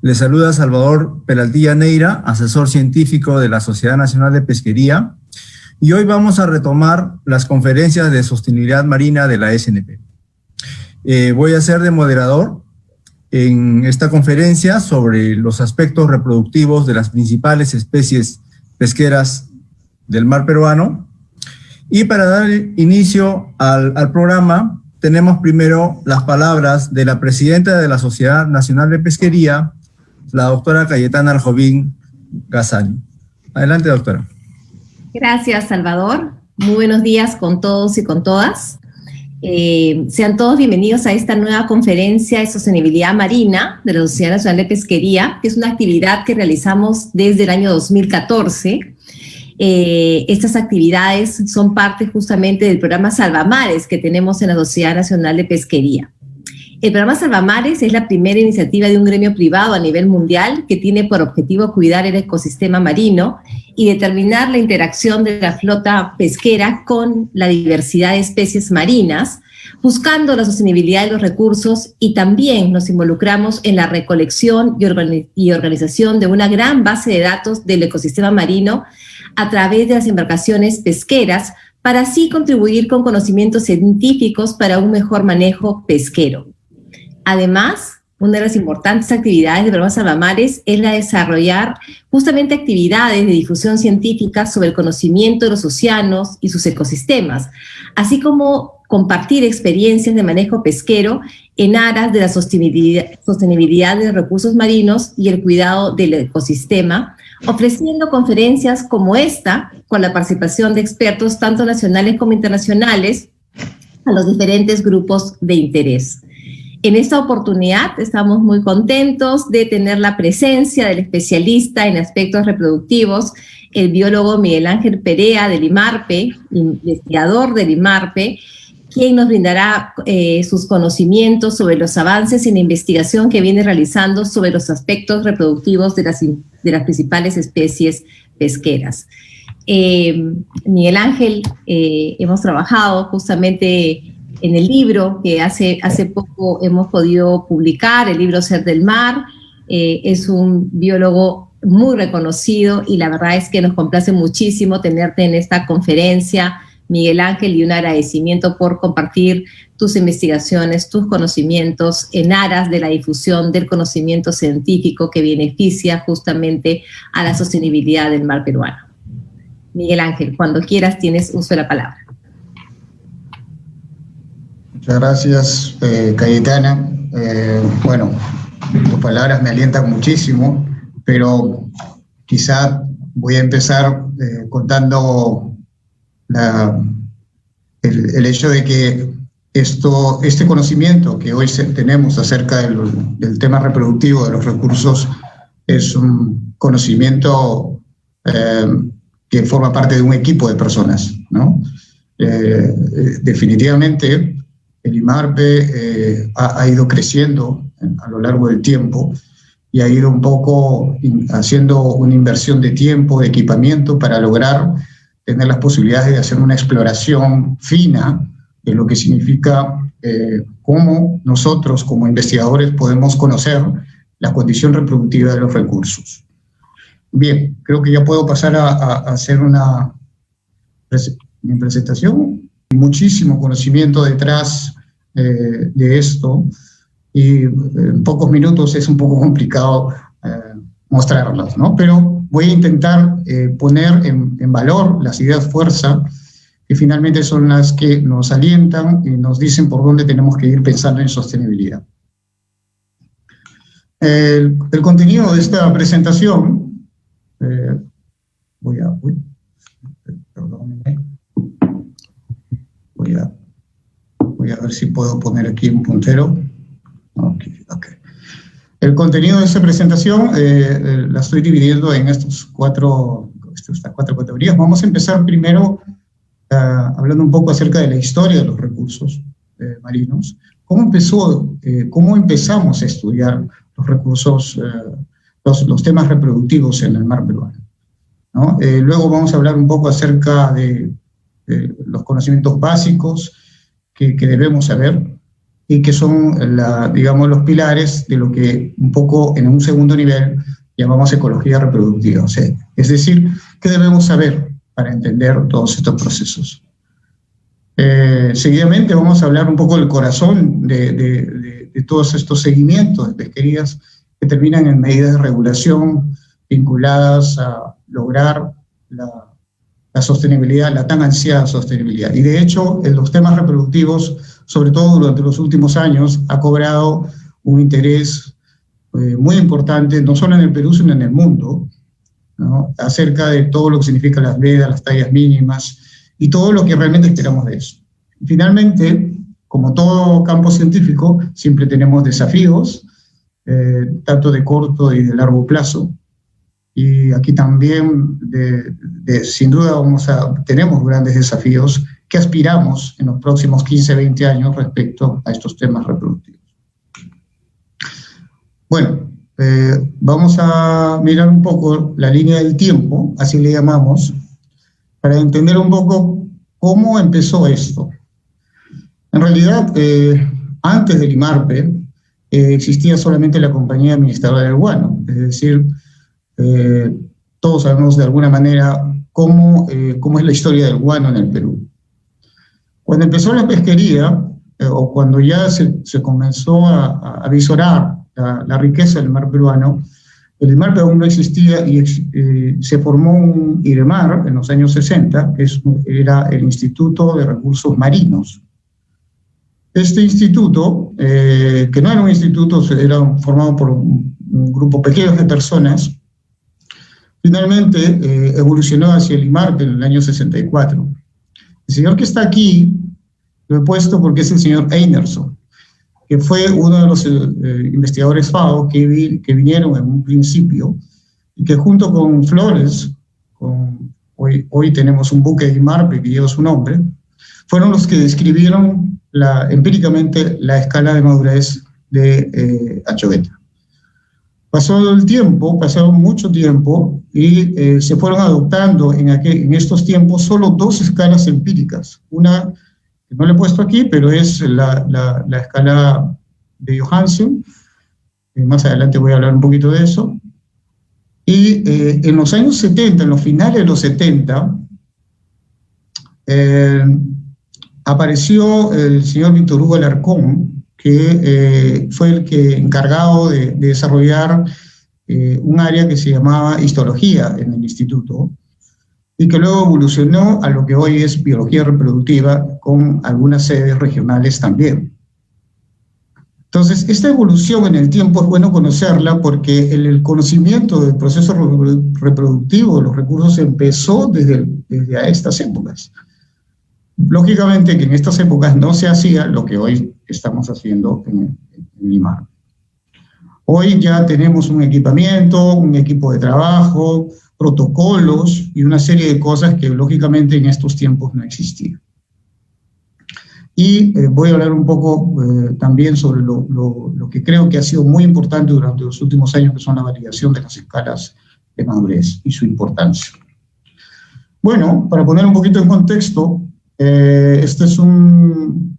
Le saluda Salvador Peraltilla Neira, asesor científico de la Sociedad Nacional de Pesquería, y hoy vamos a retomar las conferencias de sostenibilidad marina de la SNP. Voy a ser de moderador en esta conferencia sobre los aspectos reproductivos de las principales especies pesqueras del mar peruano. Y para dar inicio al programa, tenemos primero las palabras de la presidenta de la Sociedad Nacional de Pesquería, la doctora Cayetana Arjovín Gazali. Adelante, doctora. Gracias, Salvador. Muy buenos días con todos y con todas. Sean todos bienvenidos a esta nueva conferencia de sostenibilidad marina de la Sociedad Nacional de Pesquería, que es una actividad que realizamos desde el año 2014. Estas actividades son parte justamente del programa Salvamares que tenemos en la Sociedad Nacional de Pesquería. El programa Salvamares es la primera iniciativa de un gremio privado a nivel mundial que tiene por objetivo cuidar el ecosistema marino y determinar la interacción de la flota pesquera con la diversidad de especies marinas, buscando la sostenibilidad de los recursos, y también nos involucramos en la recolección y organización de una gran base de datos del ecosistema marino a través de las embarcaciones pesqueras, para así contribuir con conocimientos científicos para un mejor manejo pesquero. Además, una de las importantes actividades del programa Salvamares es la de desarrollar justamente actividades de difusión científica sobre el conocimiento de los océanos y sus ecosistemas, así como compartir experiencias de manejo pesquero en aras de la sostenibilidad de los recursos marinos y el cuidado del ecosistema, ofreciendo conferencias como esta, con la participación de expertos tanto nacionales como internacionales, a los diferentes grupos de interés. En esta oportunidad estamos muy contentos de tener la presencia del especialista en aspectos reproductivos, el biólogo Miguel Ángel Perea del IMARPE, investigador del IMARPE, quien nos brindará sus conocimientos sobre los avances en la investigación que viene realizando sobre los aspectos reproductivos de las principales especies pesqueras. Miguel Ángel, hemos trabajado justamente en el libro que hace poco hemos podido publicar, el libro Ser del Mar. Es un biólogo muy reconocido y la verdad es que nos complace muchísimo tenerte en esta conferencia, Miguel Ángel, y un agradecimiento por compartir tus investigaciones, tus conocimientos en aras de la difusión del conocimiento científico que beneficia justamente a la sostenibilidad del mar peruano. Miguel Ángel, cuando quieras tienes uso de la palabra. Muchas gracias, Cayetana. Bueno, tus palabras me alientan muchísimo, pero quizá voy a empezar contando el hecho de que este conocimiento que hoy tenemos acerca del tema reproductivo de los recursos es un conocimiento que forma parte de un equipo de personas, ¿no? Definitivamente, el IMARPE ha ido creciendo a lo largo del tiempo y ha ido un poco haciendo una inversión de tiempo, de equipamiento, para lograr tener las posibilidades de hacer una exploración fina de lo que significa cómo nosotros como investigadores podemos conocer la condición reproductiva de los recursos. Bien, creo que ya puedo pasar a hacer mi presentación. Muchísimo conocimiento detrás de esto y en pocos minutos es un poco complicado mostrarlas, ¿no? Pero voy a intentar poner en valor las ideas fuerza que finalmente son las que nos alientan y nos dicen por dónde tenemos que ir pensando en sostenibilidad. El contenido de esta presentación, voy a ver si puedo poner aquí un puntero. Okay. El contenido de esta presentación la estoy dividiendo en estas cuatro categorías. Vamos a empezar primero hablando un poco acerca de la historia de los recursos marinos. ¿Cómo empezamos a estudiar los recursos, los temas reproductivos en el mar peruano, ¿no? Luego vamos a hablar un poco acerca de los conocimientos básicos que debemos saber. y que son, digamos, los pilares de lo que un poco en un segundo nivel llamamos ecología reproductiva. O sea, es decir, ¿qué debemos saber para entender todos estos procesos? Seguidamente vamos a hablar un poco del corazón de todos estos seguimientos de pesquerías que terminan en medidas de regulación vinculadas a lograr la sostenibilidad, la tan ansiada sostenibilidad. Y de hecho, en los temas reproductivos, sobre todo durante los últimos años, ha cobrado un interés muy importante, no solo en el Perú, sino en el mundo, ¿no? Acerca de todo lo que significa las vedas, las tallas mínimas, y todo lo que realmente esperamos de eso. Finalmente, como todo campo científico, siempre tenemos desafíos, tanto de corto y de largo plazo, y aquí también, sin duda, tenemos grandes desafíos que aspiramos en los próximos 15, 20 años respecto a estos temas reproductivos. Bueno, vamos a mirar un poco la línea del tiempo, así le llamamos, para entender un poco cómo empezó esto. En realidad, antes del IMARPE, existía solamente la Compañía Administradora del Guano, es decir, todos sabemos de alguna manera cómo es la historia del guano en el Perú. Cuando empezó la pesquería, o cuando ya se comenzó a visorar la riqueza del mar peruano, el IMARPE aún no existía y se formó un IREMAR en los años 60, que era el Instituto de Recursos Marinos. Este instituto, que no era un instituto, era formado por un grupo pequeño de personas, finalmente evolucionó hacia el IMARPE en el año 64. El señor que está aquí, lo he puesto porque es el señor Einerson, que fue uno de los investigadores FAO que vinieron en un principio, y que junto con Flores, hoy tenemos un buque de IMARPE que lleva su nombre, fueron los que describieron empíricamente la escala de madurez de Anchoveta. Pasó el tiempo, pasaron mucho tiempo, y se fueron adoptando en estos tiempos solo dos escalas empíricas. Una que no le he puesto aquí, pero es la escala de Johansen. Más adelante voy a hablar un poquito de eso. Y en los años 70, en los finales de los 70, apareció el señor Víctor Hugo Alarcón, que fue el que encargado de desarrollar un área que se llamaba histología en el instituto, y que luego evolucionó a lo que hoy es biología reproductiva, con algunas sedes regionales también. Entonces, esta evolución en el tiempo es bueno conocerla, porque el conocimiento del proceso reproductivo de los recursos empezó desde a estas épocas. Lógicamente que en estas épocas no se hacía lo que hoy estamos haciendo en IMARPE. Hoy ya tenemos un equipamiento, un equipo de trabajo, protocolos y una serie de cosas que lógicamente en estos tiempos no existían. Y voy a hablar un poco también sobre lo que creo que ha sido muy importante durante los últimos años, que son la validación de las escalas de madurez y su importancia. Bueno, para poner un poquito en contexto, este es un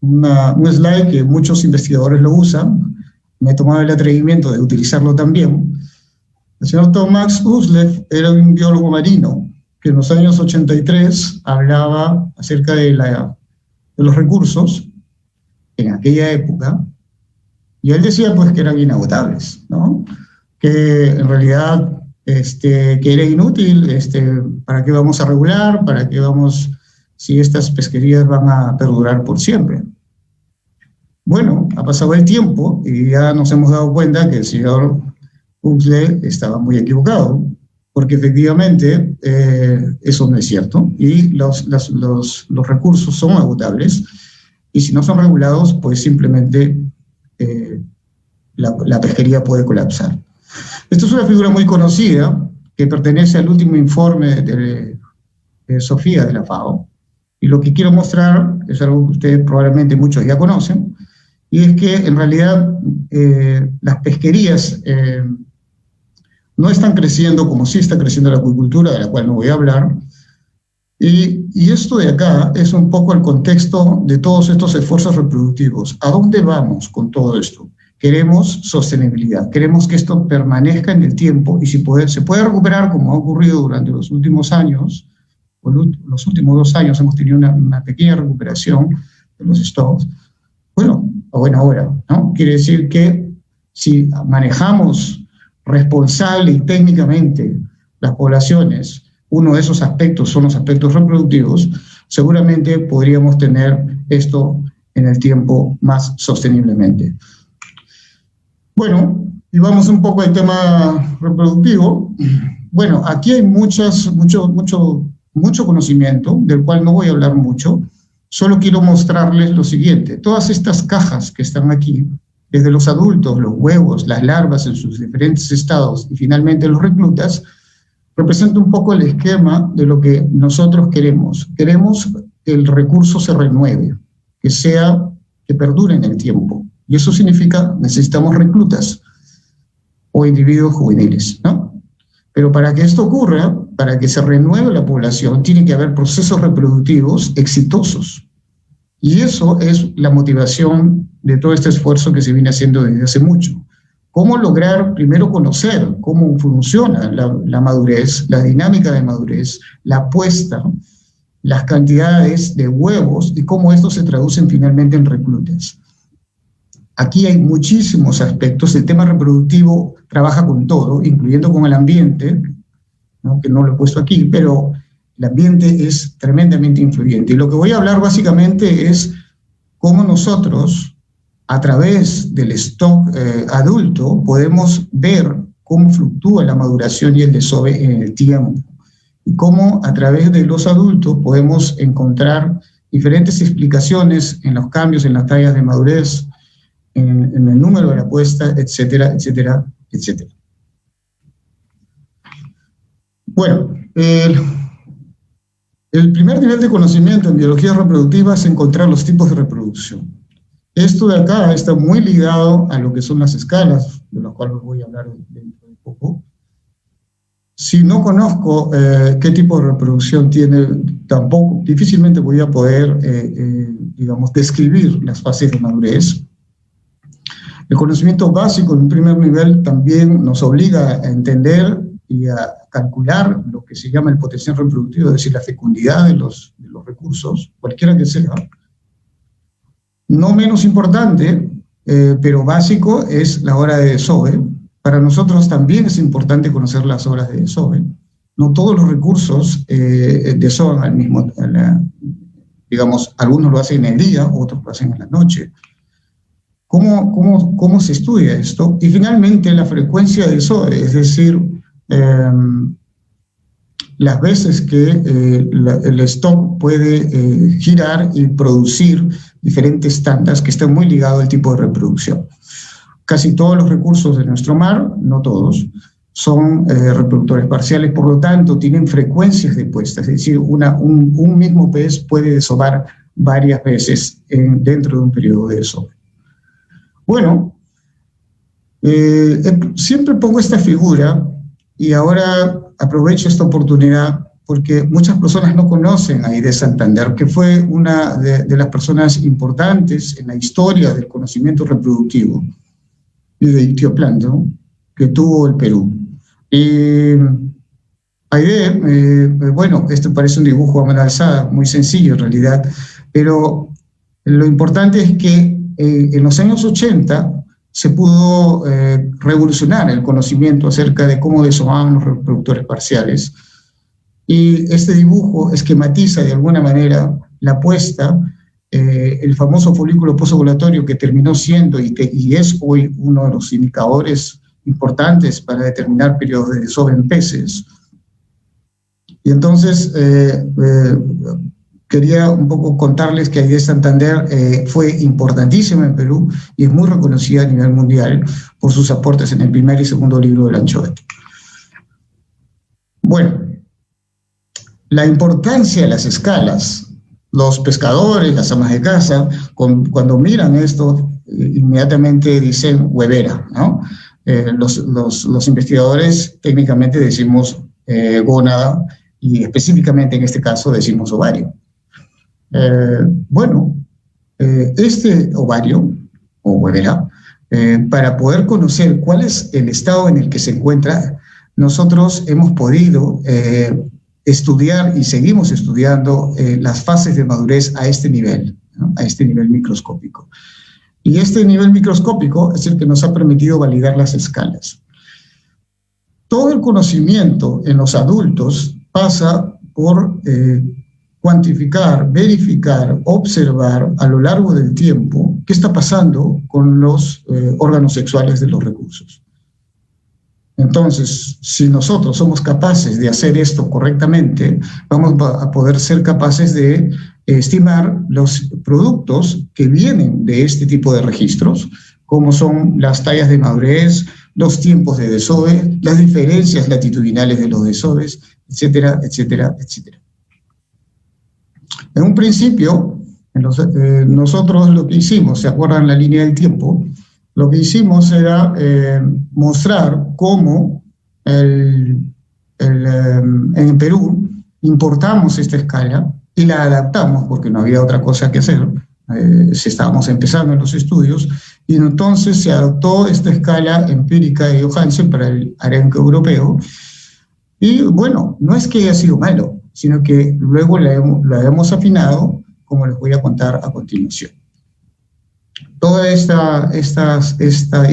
slide que muchos investigadores lo usan. Me he tomado el atrevimiento de utilizarlo también. El señor Thomas Huxley era un biólogo marino que en los años 83 hablaba acerca de los recursos en aquella época, y él decía pues que eran inagotables, ¿no? Que en realidad que era inútil, ¿para qué vamos a regular? ¿Para qué si estas pesquerías van a perdurar por siempre? Bueno, ha pasado el tiempo y ya nos hemos dado cuenta que el señor Huxley estaba muy equivocado, porque efectivamente eso no es cierto, y los recursos son agotables, y si no son regulados, pues simplemente la pesquería puede colapsar. Esta es una figura muy conocida que pertenece al último informe de Sofía de la FAO, y lo que quiero mostrar es algo que ustedes probablemente muchos ya conocen, y es que en realidad las pesquerías no están creciendo como sí está creciendo la acuicultura, de la cual no voy a hablar, Y esto de acá es un poco el contexto de todos estos esfuerzos reproductivos. ¿A dónde vamos con todo esto? Queremos sostenibilidad, queremos que esto permanezca en el tiempo y si se puede recuperar, como ha ocurrido durante los últimos años, los últimos 2 años hemos tenido una pequeña recuperación de los stocks, bueno, a buena hora, ¿no? Quiere decir que si manejamos responsable y técnicamente las poblaciones, uno de esos aspectos son los aspectos reproductivos, seguramente podríamos tener esto en el tiempo más sosteniblemente. Bueno, y vamos un poco al tema reproductivo. Bueno, aquí hay mucho conocimiento, del cual no voy a hablar mucho, solo quiero mostrarles lo siguiente. Todas estas cajas que están aquí, desde los adultos, los huevos, las larvas en sus diferentes estados y finalmente los reclutas, representa un poco el esquema de lo que nosotros queremos. Queremos que el recurso se renueve, que perdure en el tiempo. Y eso significa necesitamos reclutas o individuos juveniles, ¿no? Pero para que esto ocurra, para que se renueve la población, tiene que haber procesos reproductivos exitosos. Y eso es la motivación de todo este esfuerzo que se viene haciendo desde hace mucho. ¿Cómo lograr primero conocer cómo funciona la madurez, la dinámica de madurez, la puesta, las cantidades de huevos y cómo estos se traducen finalmente en reclutas? Aquí hay muchísimos aspectos. El tema reproductivo trabaja con todo, incluyendo con el ambiente, ¿no? Que no lo he puesto aquí, pero el ambiente es tremendamente influyente. Y lo que voy a hablar básicamente es cómo nosotros, a través del stock adulto, podemos ver cómo fluctúa la maduración y el desove en el tiempo. Y cómo a través de los adultos podemos encontrar diferentes explicaciones en los cambios en las tallas de madurez, en el número de la puesta, etcétera, etcétera, etcétera. Bueno, el primer nivel de conocimiento en biología reproductiva es encontrar los tipos de reproducción. Esto de acá está muy ligado a lo que son las escalas, de las cuales voy a hablar dentro de poco. Si no conozco qué tipo de reproducción tiene, tampoco, difícilmente voy a poder, digamos, describir las fases de madurez. El conocimiento básico en un primer nivel también nos obliga a entender y a calcular lo que se llama el potencial reproductivo, es decir, la fecundidad de los recursos, cualquiera que sea. No menos importante, pero básico, es la hora de desove. Para nosotros también es importante conocer las horas de desove. No todos los recursos desovan al mismo, digamos, algunos lo hacen en el día, otros lo hacen en la noche. ¿Cómo se estudia esto? Y finalmente la frecuencia de desove, es decir, las veces que el stock puede girar y producir diferentes tandas que están muy ligados al tipo de reproducción. Casi todos los recursos de nuestro mar, no todos, son reproductores parciales, por lo tanto tienen frecuencias de puesta, es decir, un mismo pez puede desovar varias veces dentro de un periodo de desove. Bueno, siempre pongo esta figura y ahora aprovecho esta oportunidad porque muchas personas no conocen a Aide Santander, que fue una de las personas importantes en la historia del conocimiento reproductivo y de ictioplancton que tuvo el Perú. Aide, bueno, esto parece un dibujo a mano alzada, muy sencillo en realidad, pero lo importante es que en los años 80 se pudo revolucionar el conocimiento acerca de cómo desovaban los reproductores parciales. Y este dibujo esquematiza de alguna manera la puesta, el famoso folículo posovulatorio que terminó siendo y es hoy uno de los indicadores importantes para determinar periodos de desove en peces. Y entonces quería un poco contarles que Aide Santander fue importantísima en Perú y es muy reconocida a nivel mundial por sus aportes en el primer y segundo libro del Anchoete. Bueno, la importancia de las escalas. Los pescadores, las amas de casa, cuando miran esto, inmediatamente dicen huevera, ¿no? Los investigadores técnicamente decimos gónada, y específicamente en este caso decimos ovario. Este ovario, o huevera, para poder conocer cuál es el estado en el que se encuentra, nosotros hemos podido estudiar y seguimos estudiando las fases de madurez a este nivel, ¿no? A este nivel microscópico. Y este nivel microscópico es el que nos ha permitido validar las escalas. Todo el conocimiento en los adultos pasa por cuantificar, verificar, observar a lo largo del tiempo qué está pasando con los órganos sexuales de los recursos. Entonces, si nosotros somos capaces de hacer esto correctamente, vamos a poder ser capaces de estimar los productos que vienen de este tipo de registros, como son las tallas de madurez, los tiempos de desove, las diferencias latitudinales de los desoves, etcétera, etcétera, etcétera. En un principio, nosotros lo que hicimos, ¿se acuerdan la línea del tiempo? Lo que hicimos era mostrar cómo en Perú importamos esta escala y la adaptamos porque no había otra cosa que hacer. Estábamos empezando en los estudios y entonces se adoptó esta escala empírica de Johansen para el arenque europeo. Y bueno, no es que haya sido malo, sino que luego la hemos afinado, como les voy a contar a continuación. Toda esta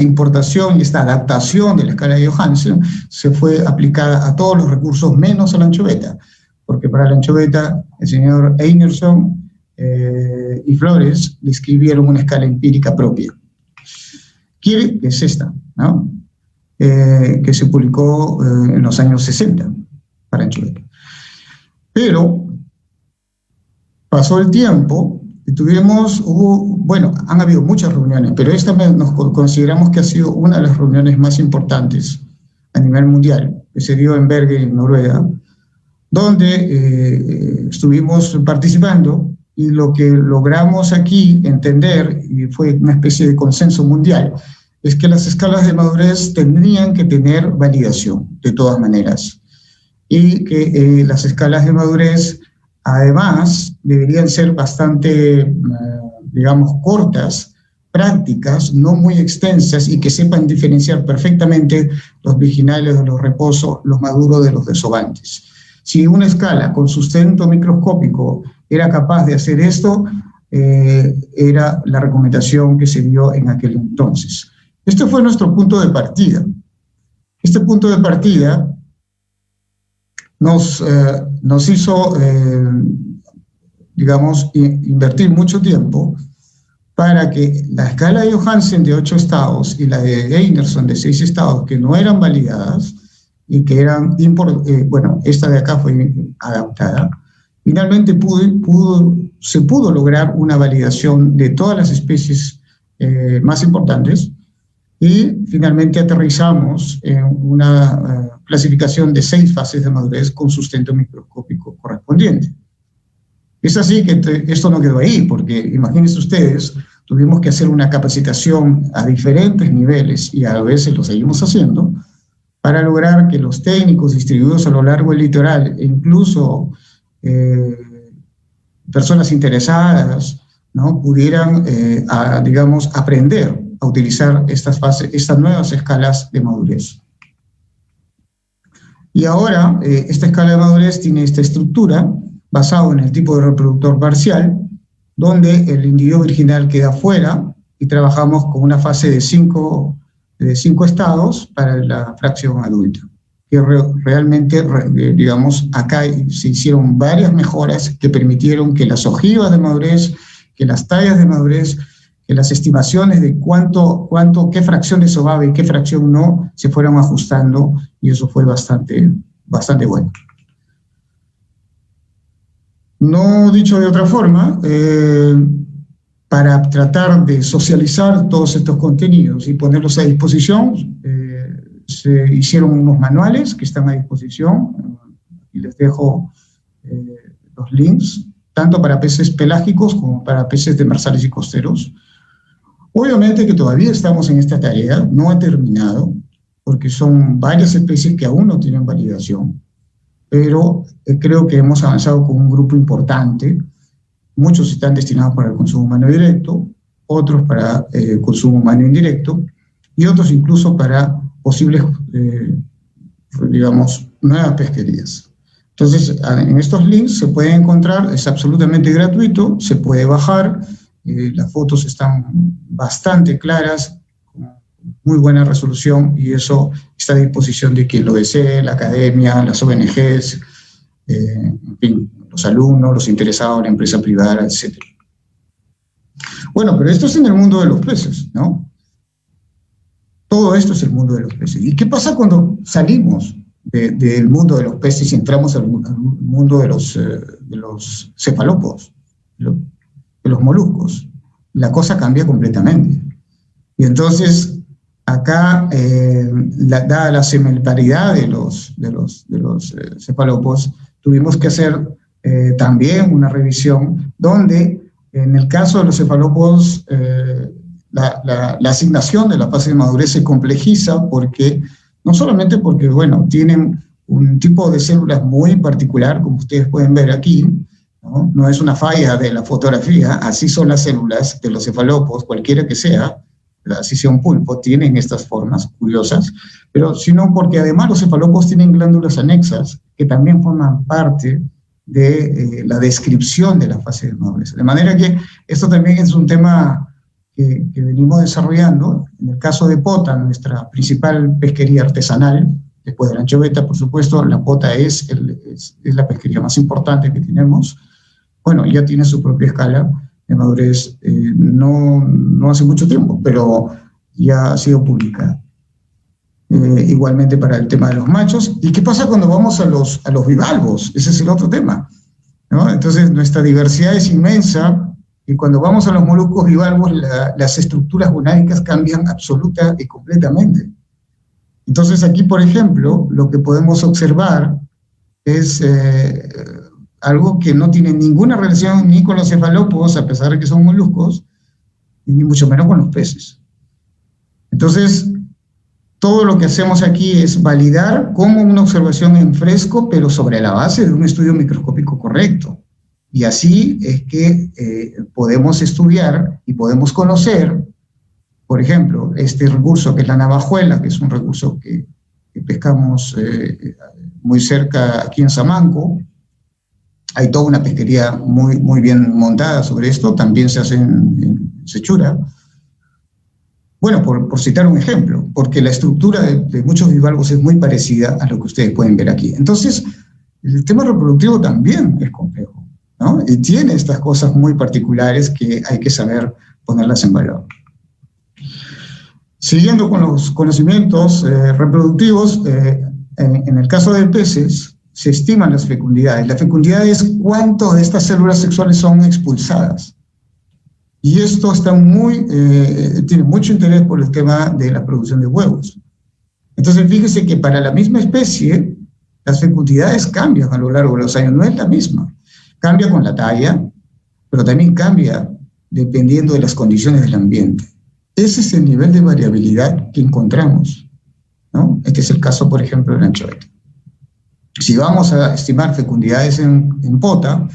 importación y esta adaptación de la escala de Johansen se fue aplicada a todos los recursos menos a la anchoveta, porque para la anchoveta el señor Einerson y Flores le escribieron una escala empírica propia. Que es esta, ¿no? Que se publicó en los años 60 para anchoveta. Pero pasó el tiempo y han habido muchas reuniones, pero esta nos consideramos que ha sido una de las reuniones más importantes a nivel mundial, que se dio en Bergen, en Noruega, donde estuvimos participando y lo que logramos aquí entender, y fue una especie de consenso mundial, es que las escalas de madurez tendrían que tener validación, de todas maneras, y que las escalas de madurez, además, deberían ser bastante, digamos, cortas, prácticas, no muy extensas, y que sepan diferenciar perfectamente los virginales de los reposos, los maduros de los desobantes. Si una escala con sustento microscópico era capaz de hacer esto, era la recomendación que se dio en aquel entonces. Este fue nuestro punto de partida. Este punto de partida nos hizo, digamos, invertir mucho tiempo para que la escala de Johansen de 8 estados y la de Einerson de 6 estados que no eran validadas y que eran, esta de acá fue adaptada, finalmente se pudo lograr una validación de todas las especies más importantes y finalmente aterrizamos en una clasificación de 6 fases de madurez con sustento microscópico correspondiente. Es así que esto no quedó ahí, porque imagínense ustedes, tuvimos que hacer una capacitación a diferentes niveles, y a veces lo seguimos haciendo, para lograr que los técnicos distribuidos a lo largo del litoral, e incluso personas interesadas, ¿no?, pudieran, digamos, aprender a utilizar estas nuevas escalas de madurez. Y ahora, esta escala de madurez tiene esta estructura, basado en el tipo de reproductor parcial, donde el individuo virginal queda fuera y trabajamos con una fase de 5 estados para la fracción adulta. Que realmente, digamos, acá se hicieron varias mejoras que permitieron que las ojivas de madurez, que las tallas de madurez, que las estimaciones de qué fracción desovaba y qué fracción no, se fueron ajustando, y eso fue bastante bueno. No dicho de otra forma, para tratar de socializar todos estos contenidos y ponerlos a disposición, se hicieron unos manuales que están a disposición, y les dejo los links, tanto para peces pelágicos como para peces demersales y costeros. Obviamente que todavía estamos en esta tarea, no ha terminado, porque son varias especies que aún no tienen validación. pero creo que hemos avanzado con un grupo importante. Muchos están destinados para el consumo humano directo, otros para consumo humano indirecto, y otros incluso para posibles, digamos, nuevas pesquerías. Entonces, en estos links se puede encontrar, es absolutamente gratuito, se puede bajar, las fotos están bastante claras, con muy buena resolución, y eso está a disposición de quien lo desee, la academia, las ONGs, en fin, los alumnos, los interesados, la empresa privada, etc. Bueno, pero esto es en el mundo de los peces, ¿no? Todo esto es el mundo de los peces. ¿Y qué pasa cuando salimos del mundo de los peces y entramos al mundo de los cefalópodos, de los moluscos? La cosa cambia completamente. Y entonces, acá, dada la similaridad de los cefalópodos, tuvimos que hacer también una revisión donde, en el caso de los cefalópodos, la asignación de la fase de madurez se complejiza porque, no solamente porque, bueno, tienen un tipo de células muy particular, como ustedes pueden ver aquí, ¿no? No es una falla de la fotografía, así son las células de los cefalópodos, cualquiera que sea, así sea un pulpo, tienen estas formas curiosas, pero sino porque además los cefalópodos tienen glándulas anexas que también forman parte de la descripción de la fase de madurez. De manera que esto también es un tema que venimos desarrollando. En el caso de Pota, nuestra principal pesquería artesanal, después de la anchoveta, por supuesto, la Pota es la pesquería más importante que tenemos. Bueno, ya tiene su propia escala de madurez, no hace mucho tiempo, pero ya ha sido publicada. Igualmente para el tema de los machos. ¿Y qué pasa cuando vamos a los bivalvos? Ese es el otro tema, ¿no? Entonces, nuestra diversidad es inmensa, y cuando vamos a los moluscos bivalvos, las estructuras gonádicas cambian absoluta y completamente. Entonces, aquí, por ejemplo, lo que podemos observar es algo que no tiene ninguna relación ni con los cefalópodos, a pesar de que son moluscos, ni mucho menos con los peces. Entonces, todo lo que hacemos aquí es validar como una observación en fresco, pero sobre la base de un estudio microscópico correcto. Y así es que podemos estudiar y podemos conocer, por ejemplo, este recurso que es la navajuela, que es un recurso que pescamos muy cerca aquí en Samanco. Hay toda una pesquería muy bien montada sobre esto, también se hace en Sechura. Bueno, por citar un ejemplo, porque la estructura de muchos bivalvos es muy parecida a lo que ustedes pueden ver aquí. Entonces, el tema reproductivo también es complejo, ¿no? Y tiene estas cosas muy particulares que hay que saber ponerlas en valor. Siguiendo con los conocimientos reproductivos, en el caso de peces, se estiman las fecundidades. La fecundidad es cuántas de estas células sexuales son expulsadas. Y esto está tiene mucho interés por el tema de la producción de huevos. Entonces, fíjese que para la misma especie, las fecundidades cambian a lo largo de los años, no es la misma. Cambia con la talla, pero también cambia dependiendo de las condiciones del ambiente. Ese es el nivel de variabilidad que encontramos, ¿no? Este es el caso, por ejemplo, de la anchoveta. Si vamos a estimar fecundidades en Pota,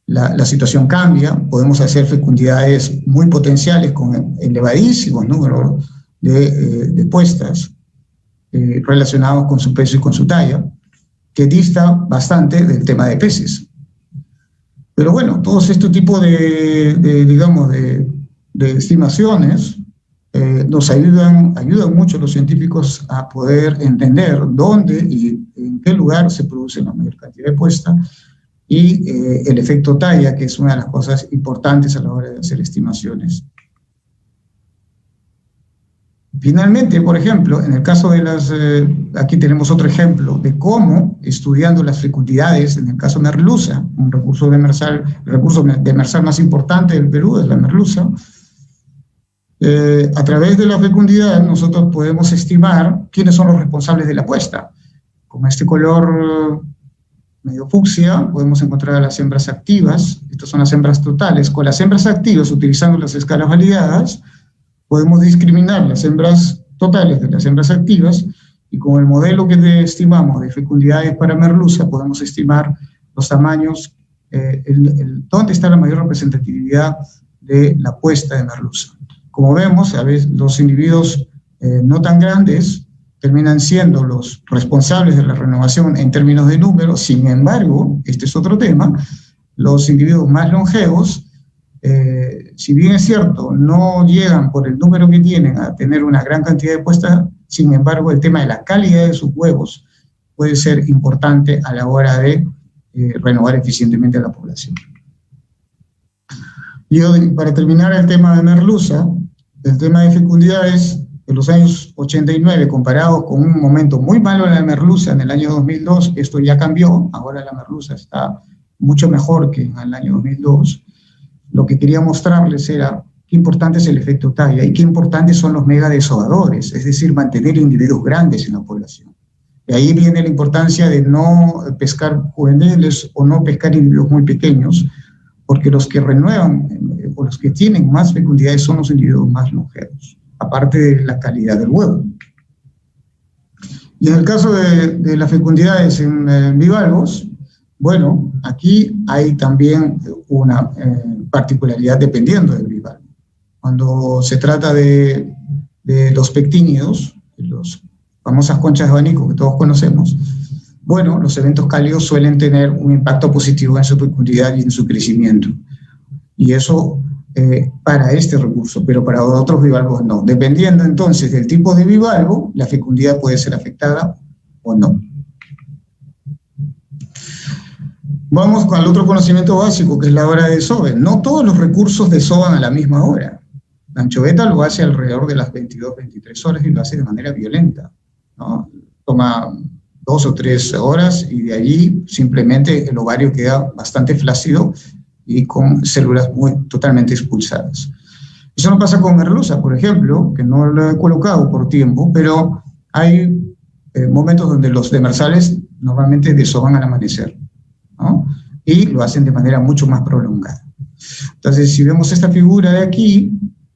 la situación cambia, podemos hacer fecundidades muy potenciales con elevadísimos números de puestas relacionados con su peso y con su talla, que dista bastante del tema de peces. Pero bueno, todos este tipo de estimaciones nos ayudan mucho a los científicos a poder entender dónde y en qué lugar se produce la mayor cantidad de puesta, y el efecto talla, que es una de las cosas importantes a la hora de hacer estimaciones. Finalmente, por ejemplo, en el caso de aquí tenemos otro ejemplo de cómo, estudiando las fecundidades, en el caso merluza, un recurso demersal, el recurso demersal más importante del Perú es la merluza, a través de la fecundidad nosotros podemos estimar quiénes son los responsables de la puesta. Con este color medio fucsia podemos encontrar a las hembras activas. Estas son las hembras totales. Con las hembras activas, utilizando las escalas validadas, podemos discriminar las hembras totales de las hembras activas y con el modelo que estimamos de fecundidades para merluza podemos estimar los tamaños, dónde está la mayor representatividad de la puesta de merluza. Como vemos, a veces los individuos no tan grandes terminan siendo los responsables de la renovación en términos de número. Sin embargo, este es otro tema, los individuos más longevos, si bien es cierto, no llegan por el número que tienen a tener una gran cantidad de puestas, sin embargo, el tema de la calidad de sus huevos puede ser importante a la hora de renovar eficientemente a la población. Y para terminar el tema de merluza, el tema de fecundidades, en los años 89, comparados con un momento muy malo de la merluza en el año 2002, esto ya cambió, ahora la merluza está mucho mejor que en el año 2002. Lo que quería mostrarles era qué importante es el efecto talla y qué importantes son los megadesobadores, es decir, mantener individuos grandes en la población. De ahí viene la importancia de no pescar juveniles o no pescar individuos muy pequeños, porque los que renuevan o los que tienen más fecundidades son los individuos más longevos, aparte de la calidad del huevo. Y en el caso de las fecundidades en bivalvos, bueno, aquí hay también una particularidad dependiendo del bivalvo. Cuando se trata de los pectínidos, las famosas conchas de abanico que todos conocemos, bueno, los eventos cálidos suelen tener un impacto positivo en su fecundidad y en su crecimiento. Y eso para este recurso, pero para otros bivalvos no. Dependiendo entonces del tipo de bivalvo, la fecundidad puede ser afectada o no. Vamos con el otro conocimiento básico, que es la hora de desove. No todos los recursos desovan a la misma hora. La anchoveta lo hace alrededor de las 22, 23 horas y lo hace de manera violenta, ¿no? Toma 2 o 3 horas y de allí simplemente el ovario queda bastante flácido y con células totalmente expulsadas. Eso no pasa con merluza, por ejemplo, que no lo he colocado por tiempo, pero hay momentos donde los demersales normalmente desovan al amanecer, ¿no? Y lo hacen de manera mucho más prolongada. Entonces, si vemos esta figura de aquí,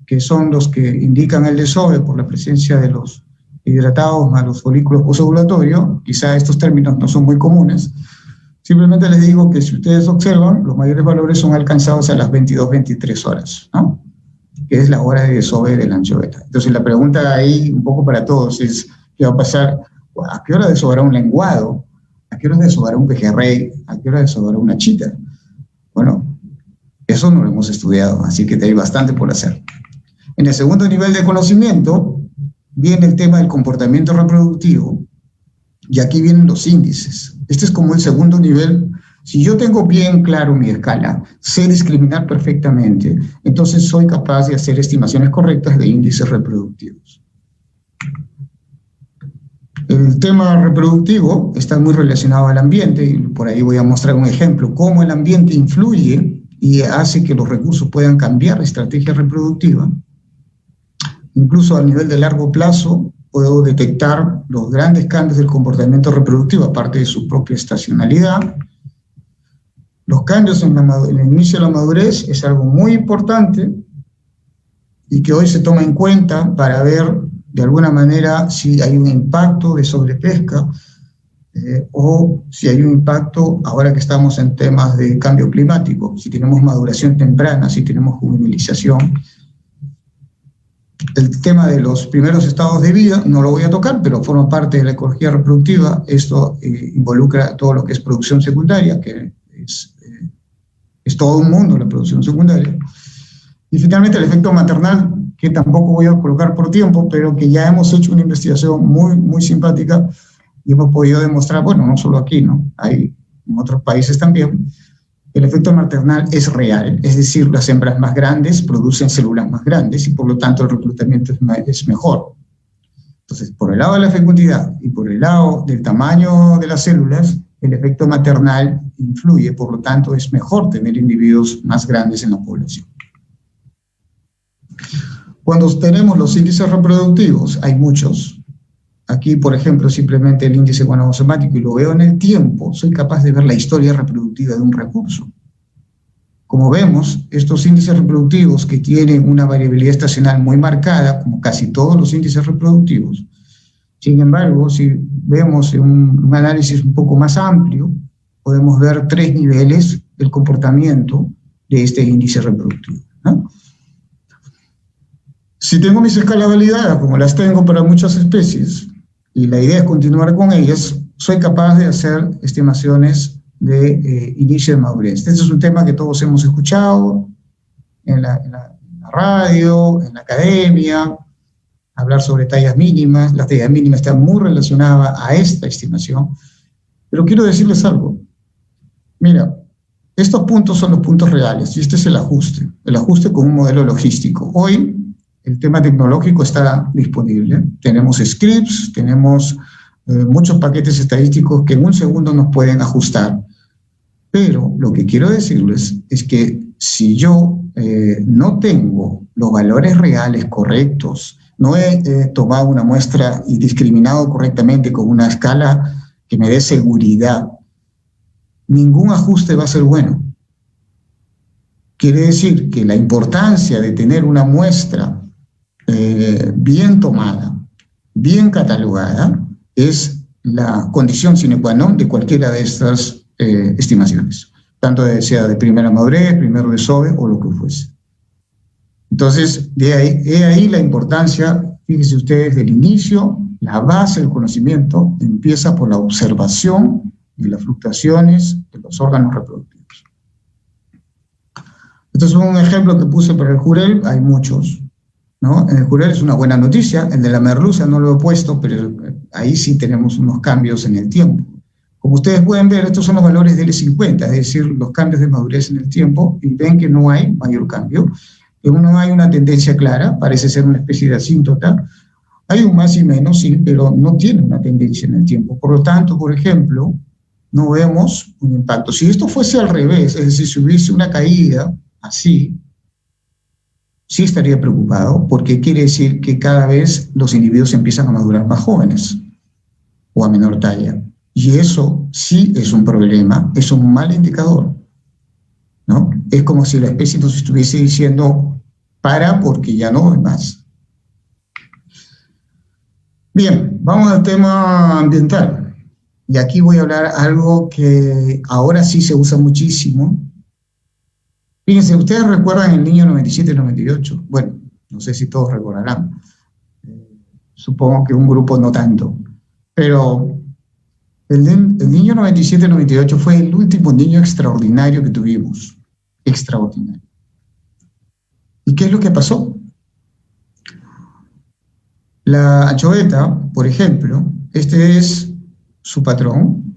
que son los que indican el desove por la presencia de los hidratados más los folículos posovulatorios, quizá estos términos no son muy comunes, simplemente les digo que si ustedes observan, los mayores valores son alcanzados a las 22, 23 horas, ¿no? Que es la hora de desove de la anchoveta. Entonces la pregunta ahí, un poco para todos, es ¿qué va a pasar? ¿A qué hora desovará un lenguado? ¿A qué hora desovará un pejerrey? ¿A qué hora desovará una chita? Bueno, eso no lo hemos estudiado, así que hay bastante por hacer. En el segundo nivel de conocimiento viene el tema del comportamiento reproductivo, y aquí vienen los índices. Este es como el segundo nivel. Si yo tengo bien claro mi escala, sé discriminar perfectamente, entonces soy capaz de hacer estimaciones correctas de índices reproductivos. El tema reproductivo está muy relacionado al ambiente, y por ahí voy a mostrar un ejemplo, cómo el ambiente influye y hace que los recursos puedan cambiar la estrategia reproductiva. Incluso a nivel de largo plazo, puedo detectar los grandes cambios del comportamiento reproductivo, aparte de su propia estacionalidad. Los cambios en el inicio de la madurez es algo muy importante y que hoy se toma en cuenta para ver de alguna manera si hay un impacto de sobrepesca o si hay un impacto, ahora que estamos en temas de cambio climático, si tenemos maduración temprana, si tenemos juvenilización. El tema de los primeros estados de vida no lo voy a tocar, pero forma parte de la ecología reproductiva. Esto involucra todo lo que es producción secundaria, que es todo un mundo la producción secundaria. Y finalmente el efecto maternal, que tampoco voy a colocar por tiempo, pero que ya hemos hecho una investigación muy, muy simpática y hemos podido demostrar, bueno, no solo aquí, ¿no? Hay en otros países también. El efecto maternal es real, es decir, las hembras más grandes producen células más grandes y por lo tanto el reclutamiento es mejor. Entonces, por el lado de la fecundidad y por el lado del tamaño de las células, el efecto maternal influye, por lo tanto es mejor tener individuos más grandes en la población. Cuando tenemos los índices reproductivos, hay muchos. Aquí, por ejemplo, simplemente el índice guanosomático y lo veo en el tiempo, soy capaz de ver la historia reproductiva de un recurso. Como vemos, estos índices reproductivos que tienen una variabilidad estacional muy marcada, como casi todos los índices reproductivos, Sin embargo, si vemos un análisis un poco más amplio, podemos ver 3 niveles del comportamiento de este índice reproductivo, ¿no? Si tengo mis escalas validadas, como las tengo para muchas especies, y la idea es continuar con ellas, soy capaz de hacer estimaciones de inicio de madurez. Este es un tema que todos hemos escuchado en la radio, en la academia, hablar sobre tallas mínimas. Las tallas mínimas están muy relacionadas a esta estimación, pero quiero decirles algo. Mira, estos puntos son los puntos reales y este es el ajuste con un modelo logístico. Hoy el tema tecnológico está disponible, tenemos scripts, tenemos muchos paquetes estadísticos que en un segundo nos pueden ajustar, pero lo que quiero decirles es que si yo no tengo los valores reales correctos, no he tomado una muestra y discriminado correctamente con una escala que me dé seguridad, ningún ajuste va a ser bueno. Quiere decir que la importancia de tener una muestra bien tomada, bien catalogada, es la condición sine qua non de cualquiera de estas estimaciones, tanto sea de primera madurez, primero desove o lo que fuese. Entonces, he ahí la importancia, fíjense ustedes, del inicio, la base del conocimiento empieza por la observación de las fluctuaciones de los órganos reproductivos. Este es un ejemplo que puse para el jurel, hay muchos, ¿no? En el jurel es una buena noticia, el de la merluza no lo he puesto, pero ahí sí tenemos unos cambios en el tiempo. Como ustedes pueden ver, estos son los valores de L50, es decir, los cambios de madurez en el tiempo, y ven que no hay mayor cambio, que no hay una tendencia clara, parece ser una especie de asíntota. Hay un más y menos, sí, pero no tiene una tendencia en el tiempo. Por lo tanto, por ejemplo, no vemos un impacto. Si esto fuese al revés, es decir, si hubiese una caída así, sí estaría preocupado, porque quiere decir que cada vez los individuos empiezan a madurar más jóvenes o a menor talla. Y eso sí es un problema, es un mal indicador, ¿no? Es como si la especie nos estuviese diciendo, para porque ya no es más. Bien, vamos al tema ambiental. Y aquí voy a hablar algo que ahora sí se usa muchísimo. Fíjense, ¿ustedes recuerdan el niño 97-98? Bueno, no sé si todos recordarán. Supongo que un grupo no tanto. Pero el niño 97-98 fue el último niño extraordinario que tuvimos. Extraordinario. ¿Y qué es lo que pasó? La anchoveta, por ejemplo, este es su patrón,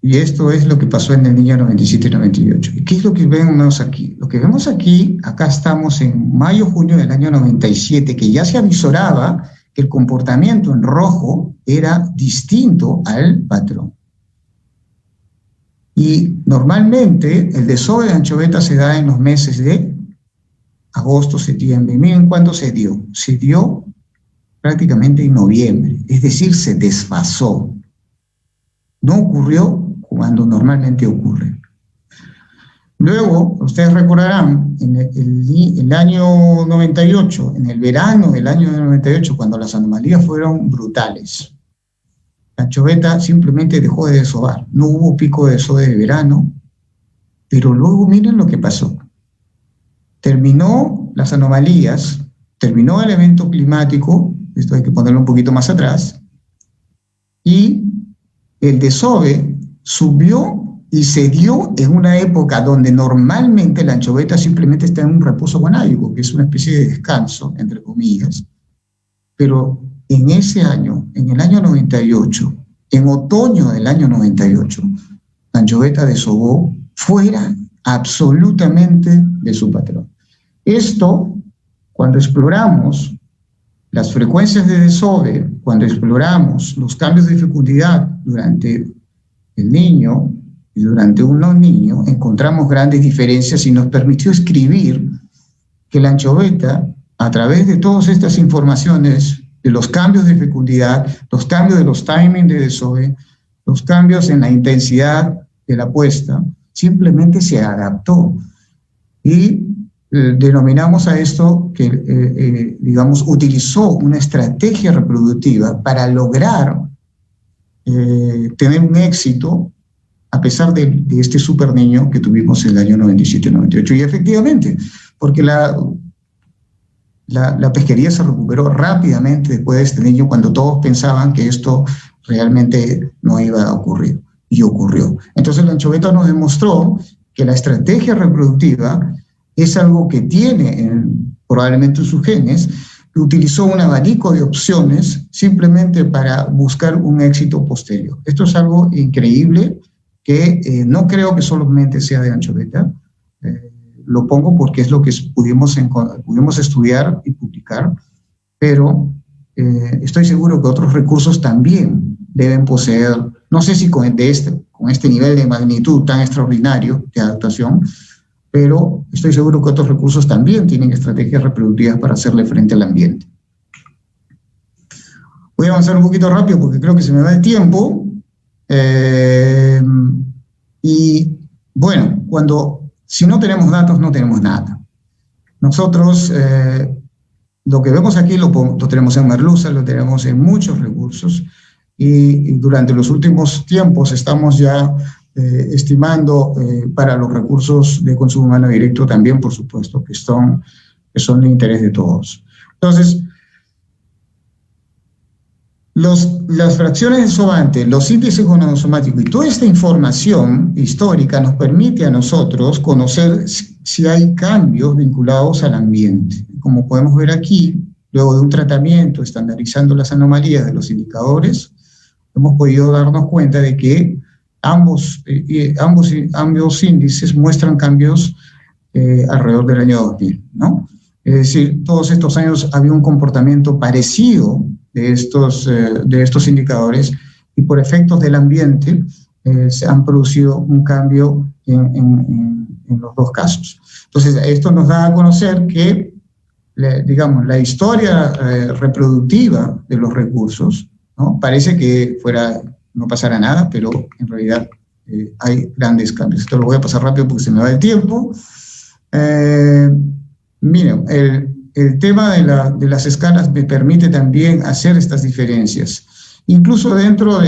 y esto es lo que pasó en el niño 97-98. ¿Y qué es lo que vemos aquí? Lo que vemos aquí, acá estamos en mayo-junio del año 97, que ya se avisoraba que el comportamiento en rojo era distinto al patrón. Y normalmente el desove de anchoveta se da en los meses de agosto, septiembre. Miren cuándo se dio. Se dio prácticamente en noviembre, es decir, se desfasó. No ocurrió cuando normalmente ocurre. Luego, ustedes recordarán, en el año 98, en el verano del año 98, cuando las anomalías fueron brutales, la anchoveta simplemente dejó de desovar. No hubo pico de desove de verano, pero luego miren lo que pasó. Terminó las anomalías, terminó el evento climático, esto hay que ponerlo un poquito más atrás, y el desove subió y se dio en una época donde normalmente la anchoveta simplemente está en un reposo guanábico, que es una especie de descanso, entre comillas, pero en ese año, en el año 98, en otoño del año 98, la anchoveta desovó fuera absolutamente de su patrón. Esto, cuando exploramos las frecuencias de desove, cuando exploramos los cambios de fecundidad durante el niño y durante un no niño, encontramos grandes diferencias y nos permitió escribir que la anchoveta, a través de todas estas informaciones, de los cambios de fecundidad, los cambios de los timings de desove, los cambios en la intensidad de la puesta, simplemente se adaptó. Y denominamos a esto que, digamos, utilizó una estrategia reproductiva para lograr tener un éxito a pesar de este super niño que tuvimos en el año 97-98. Y efectivamente, porque la pesquería se recuperó rápidamente después de este niño, cuando todos pensaban que esto realmente no iba a ocurrir, y ocurrió. Entonces la anchoveta nos demostró que la estrategia reproductiva es algo que tiene probablemente en sus genes, que utilizó un abanico de opciones simplemente para buscar un éxito posterior. Esto es algo increíble que no creo que solamente sea de anchoveta. Lo pongo porque es lo que pudimos estudiar y publicar, pero estoy seguro que otros recursos también deben poseer, no sé si con este nivel de magnitud tan extraordinario de adaptación, pero estoy seguro que otros recursos también tienen estrategias reproductivas para hacerle frente al ambiente. Voy a avanzar un poquito rápido porque creo que se me va el tiempo. Y bueno, si no tenemos datos, no tenemos nada. Nosotros lo que vemos aquí lo tenemos en Merluza, lo tenemos en muchos recursos, y durante los últimos tiempos estamos ya estimando para los recursos de consumo humano directo también, por supuesto, que son de interés de todos. Entonces, las fracciones de sobante, los índices gonadosomáticos y toda esta información histórica nos permite a nosotros conocer si hay cambios vinculados al ambiente. Como podemos ver aquí, luego de un tratamiento estandarizando las anomalías de los indicadores, hemos podido darnos cuenta de que ambos índices muestran cambios alrededor del año 2000, ¿no? Es decir, todos estos años había un comportamiento parecido de estos indicadores, y por efectos del ambiente se han producido un cambio en los dos casos. Entonces, esto nos da a conocer que, digamos, la historia reproductiva de los recursos, ¿no? Parece que no pasara nada, pero en realidad hay grandes cambios. Esto lo voy a pasar rápido porque se me va el tiempo. Miren, el tema de las escalas me permite también hacer estas diferencias. Incluso dentro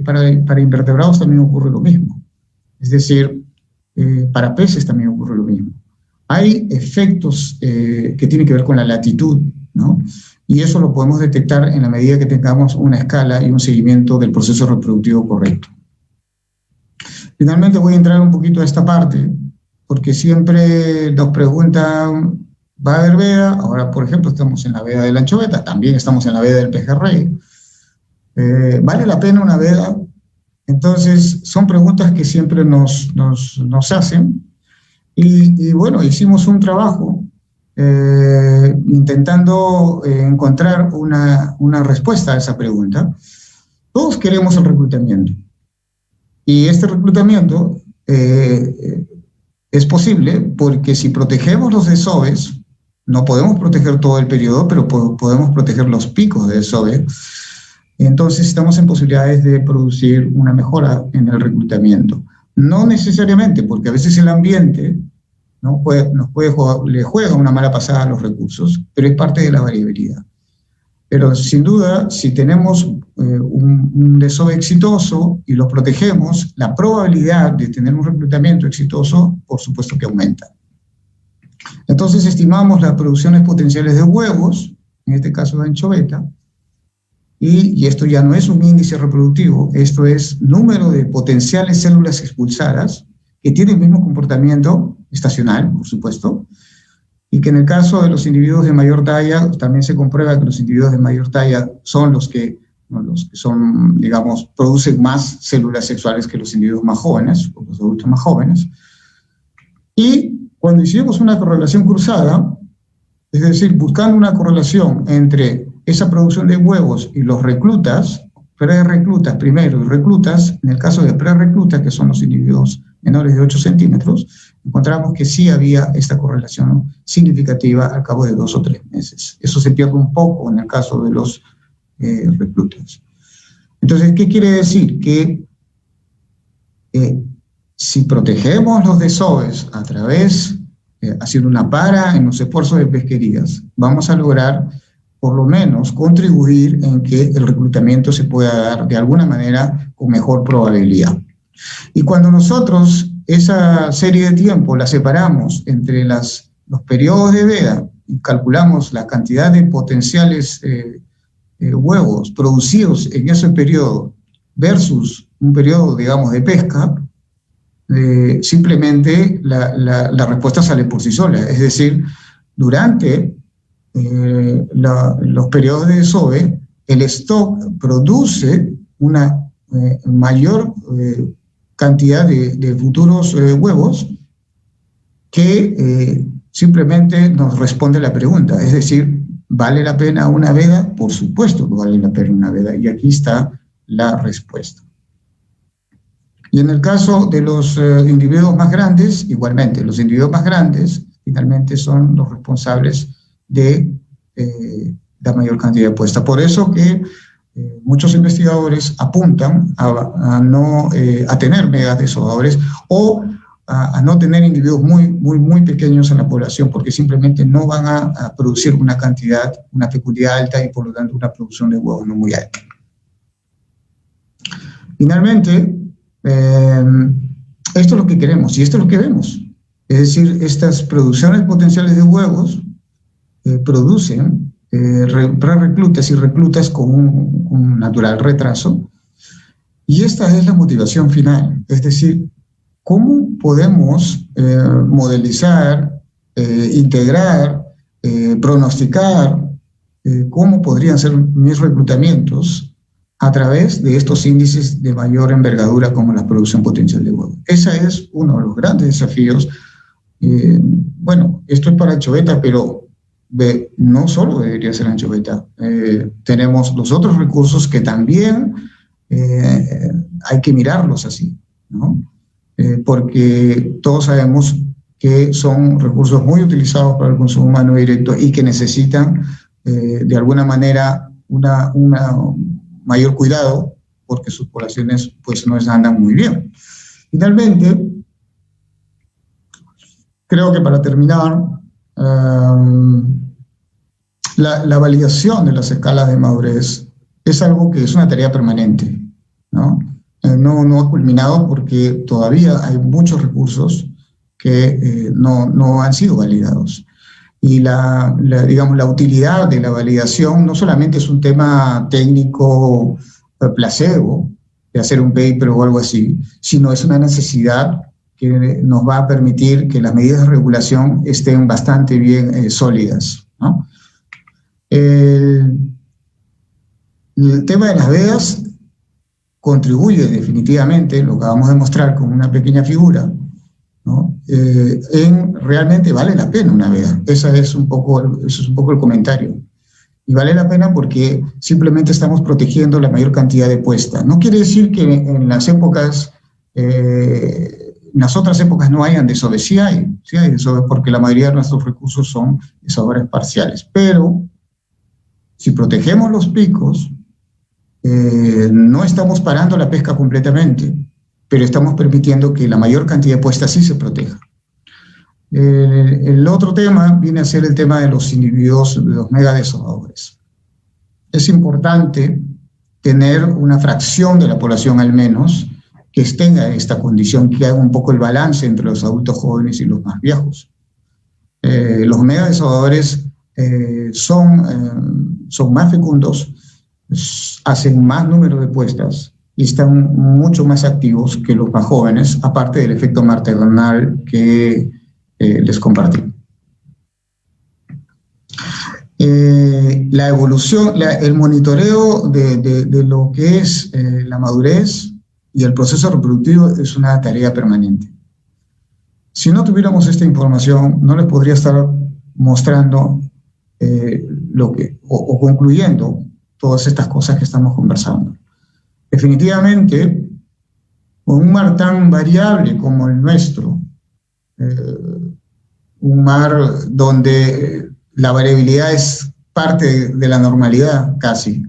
para invertebrados también ocurre lo mismo. Es decir, para peces también ocurre lo mismo. Hay efectos que tienen que ver con la latitud, ¿no? Y eso lo podemos detectar en la medida que tengamos una escala y un seguimiento del proceso reproductivo correcto. Finalmente voy a entrar un poquito a esta parte, porque siempre nos preguntan, ¿va a haber veda? Ahora, por ejemplo, estamos en la veda de la anchoveta, también estamos en la veda del pejerrey. ¿Vale la pena una veda? Entonces, son preguntas que siempre nos hacen. Y bueno, hicimos un trabajo intentando encontrar una respuesta a esa pregunta. Todos queremos el reclutamiento. Y este reclutamiento es posible porque si protegemos los desoves, no podemos proteger todo el periodo, pero podemos proteger los picos de desove. Entonces estamos en posibilidades de producir una mejora en el reclutamiento. No necesariamente, porque a veces el ambiente le juega una mala pasada a los recursos, pero es parte de la variabilidad. Pero sin duda, si tenemos un desove exitoso y lo protegemos, la probabilidad de tener un reclutamiento exitoso, por supuesto que aumenta. Entonces estimamos las producciones potenciales de huevos, en este caso de anchoveta, y esto ya no es un índice reproductivo, esto es número de potenciales células expulsadas que tienen el mismo comportamiento estacional, por supuesto, y que en el caso de los individuos de mayor talla, también se comprueba que los individuos de mayor talla son los que son, digamos, producen más células sexuales que los individuos más jóvenes, o los adultos más jóvenes. Y cuando hicimos una correlación cruzada, es decir, buscando una correlación entre esa producción de huevos y los reclutas, pre-reclutas primero y reclutas, en el caso de pre-reclutas, que son los individuos menores de 8 centímetros, encontramos que sí había esta correlación significativa al cabo de 2 o 3 meses. Eso se pierde un poco en el caso de los reclutas. Entonces, ¿qué quiere decir? Que si protegemos los desoves a través haciendo una para en los esfuerzos de pesquerías, vamos a lograr por lo menos contribuir en que el reclutamiento se pueda dar de alguna manera con mejor probabilidad. Y cuando nosotros esa serie de tiempo la separamos entre los periodos de veda y calculamos la cantidad de potenciales huevos producidos en ese periodo versus un periodo, digamos, de pesca, simplemente la respuesta sale por sí sola. Es decir, durante los periodos de desove, el stock produce una mayor cantidad de futuros huevos que simplemente nos responde la pregunta. Es decir, ¿vale la pena una veda? Por supuesto que vale la pena una veda, y aquí está la respuesta. Y en el caso de los individuos más grandes, igualmente, los individuos más grandes finalmente son los responsables de la mayor cantidad de puesta. Por eso que muchos investigadores apuntan a tener megas desovadores o a no tener individuos muy pequeños en la población, porque simplemente no van a producir una cantidad, una fecundidad alta y por lo tanto una producción de huevos no muy alta. Finalmente, esto es lo que queremos y esto es lo que vemos. Es decir, estas producciones potenciales de huevos producen reclutas y reclutas con un natural retraso. Y esta es la motivación final. Es decir, ¿cómo podemos modelizar, integrar, pronosticar cómo podrían ser mis reclutamientos a través de estos índices de mayor envergadura como la producción potencial de huevos? Ese es uno de los grandes desafíos. Bueno, esto es para anchoveta, pero no solo debería ser anchoveta. Tenemos los otros recursos que también hay que mirarlos así, ¿no? Porque todos sabemos que son recursos muy utilizados para el consumo humano directo y que necesitan de alguna manera una mayor cuidado porque sus poblaciones pues no andan muy bien. Finalmente, creo que para terminar, la validación de las escalas de madurez es algo que es una tarea permanente, ¿no? No ha culminado porque todavía hay muchos recursos que no han sido validados. Y digamos, la utilidad de la validación no solamente es un tema técnico placebo, de hacer un paper o algo así, sino es una necesidad que nos va a permitir que las medidas de regulación estén bastante bien sólidas, ¿no? El tema de las vedas contribuye definitivamente, lo acabamos de mostrar con una pequeña figura, ¿no? En realmente vale la pena una veda. Eso es un poco el comentario. Y vale la pena porque simplemente estamos protegiendo la mayor cantidad de puesta. No quiere decir que en las épocas, en las otras épocas no hayan desove. Sí hay desove porque la mayoría de nuestros recursos son desovadores parciales. Pero si protegemos los picos, no estamos parando la pesca completamente, pero estamos permitiendo que la mayor cantidad de puestas sí se proteja. El otro tema viene a ser el tema de los individuos, de los megadesovadores. Es importante tener una fracción de la población al menos que tenga esta condición, que haga un poco el balance entre los adultos jóvenes y los más viejos. Los megadesovadores son más fecundos, hacen más número de puestas y están mucho más activos que los más jóvenes, aparte del efecto maternal que les compartí. La evolución, el monitoreo de lo que es la madurez y el proceso reproductivo es una tarea permanente. Si no tuviéramos esta información, no les podría estar mostrando o concluyendo todas estas cosas que estamos conversando. Definitivamente, con un mar tan variable como el nuestro, un mar donde la variabilidad es parte de la normalidad casi,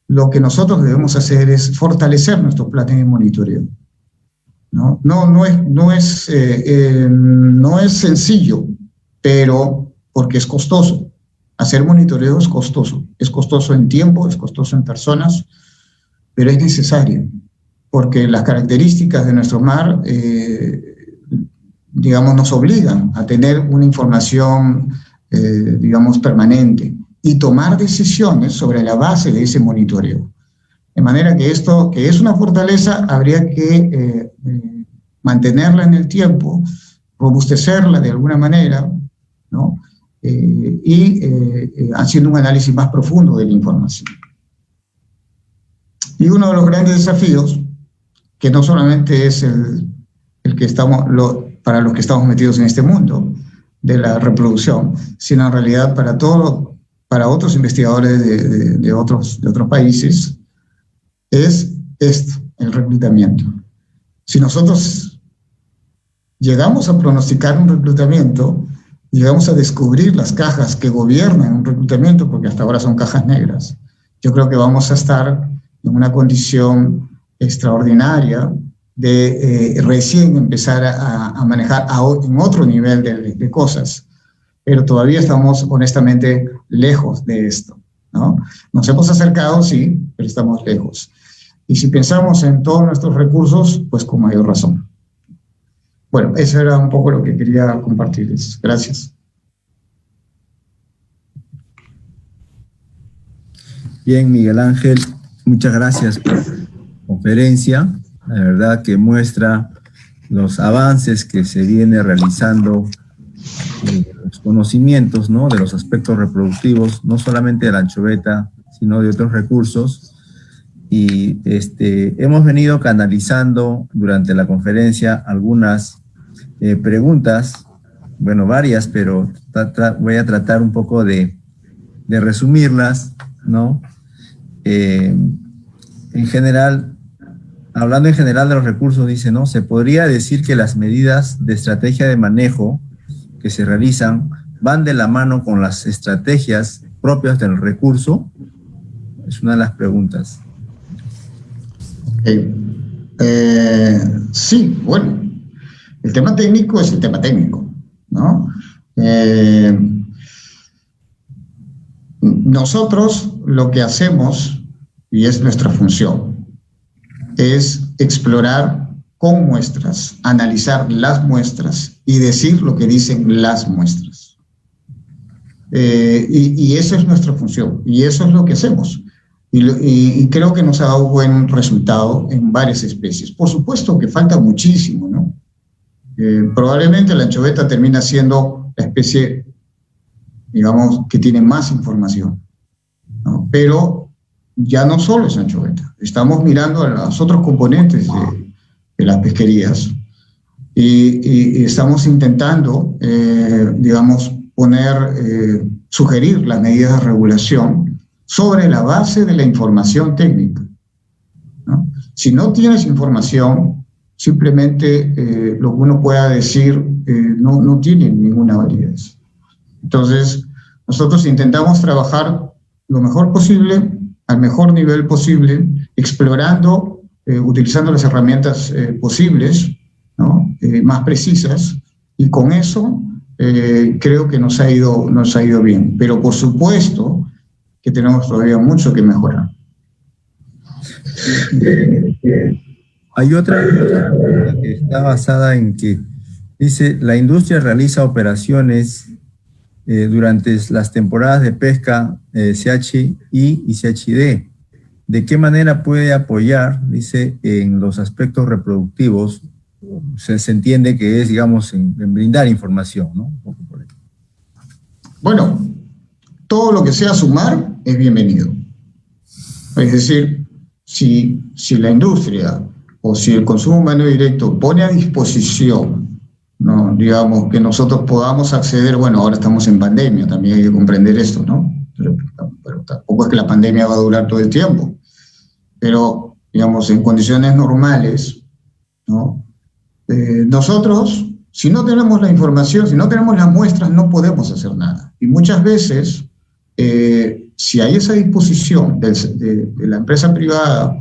lo que nosotros debemos hacer es fortalecer nuestros planes de monitoreo. No No es sencillo, pero porque es costoso. Hacer monitoreo es costoso en tiempo, es costoso en personas, pero es necesario, porque las características de nuestro mar, digamos, nos obligan a tener una información, digamos, permanente y tomar decisiones sobre la base de ese monitoreo. De manera que esto, que es una fortaleza, habría que mantenerla en el tiempo, robustecerla de alguna manera, ¿no? Haciendo un análisis más profundo de la información. Y uno de los grandes desafíos, que no solamente es el que estamos, para los que estamos metidos en este mundo de la reproducción, sino en realidad para otros investigadores de otros países, es esto, el reclutamiento. Si nosotros llegamos a pronosticar un reclutamiento, llegamos a descubrir las cajas que gobiernan un reclutamiento, porque hasta ahora son cajas negras, yo creo que vamos a estar en una condición extraordinaria de recién empezar a manejar en otro nivel de cosas, pero todavía estamos honestamente lejos de esto, ¿no? Nos hemos acercado, sí, pero estamos lejos. Y si pensamos en todos nuestros recursos, pues con mayor razón. Bueno, eso era un poco lo que quería compartirles. Gracias. Bien, Miguel Ángel, muchas gracias por la conferencia. La verdad que muestra los avances que se viene realizando, los conocimientos, ¿no?, de los aspectos reproductivos, no solamente de la anchoveta, sino de otros recursos. Y hemos venido canalizando durante la conferencia algunas preguntas, bueno, varias, pero voy a tratar un poco de resumirlas, ¿no? En general, hablando en general de los recursos, dice, ¿no? Se podría decir que las medidas de estrategia de manejo que se realizan van de la mano con las estrategias propias del recurso. Es una de las preguntas. Sí, bueno, el tema técnico es el tema técnico, ¿no? Nosotros lo que hacemos, y es nuestra función, es explorar con muestras, analizar las muestras y decir lo que dicen las muestras. Y eso es nuestra función, y eso es lo que hacemos. Y creo que nos ha dado buen resultado en varias especies. Por supuesto que falta muchísimo, ¿no? Probablemente la anchoveta termina siendo la especie, digamos, que tiene más información, ¿no? Pero ya no solo es anchoveta. Estamos mirando a los otros componentes de las pesquerías y estamos intentando, digamos, sugerir las medidas de regulación sobre la base de la información técnica, ¿no? Si no tienes información, simplemente lo que uno pueda decir no tiene ninguna validez. Entonces, nosotros intentamos trabajar lo mejor posible, al mejor nivel posible, explorando, utilizando las herramientas posibles, ¿no? Más precisas, y con eso creo que nos ha ido bien. Pero por supuesto que tenemos todavía mucho que mejorar. Hay otra que está basada en que dice, la industria realiza operaciones durante las temporadas de pesca CHI y CHD. ¿De qué manera puede apoyar, dice, en los aspectos reproductivos? Se entiende que es, digamos, en brindar información, ¿no? Bueno, todo lo que sea sumar es bienvenido. Es decir, si la industria o si el consumo humano directo pone a disposición, ¿no?, digamos, que nosotros podamos acceder, bueno, ahora estamos en pandemia, también hay que comprender esto, ¿no? Pero tampoco es que la pandemia va a durar todo el tiempo, pero, digamos, en condiciones normales, ¿no? Nosotros, si no tenemos la información, si no tenemos las muestras, no podemos hacer nada. Y muchas veces, si hay esa disposición de la empresa privada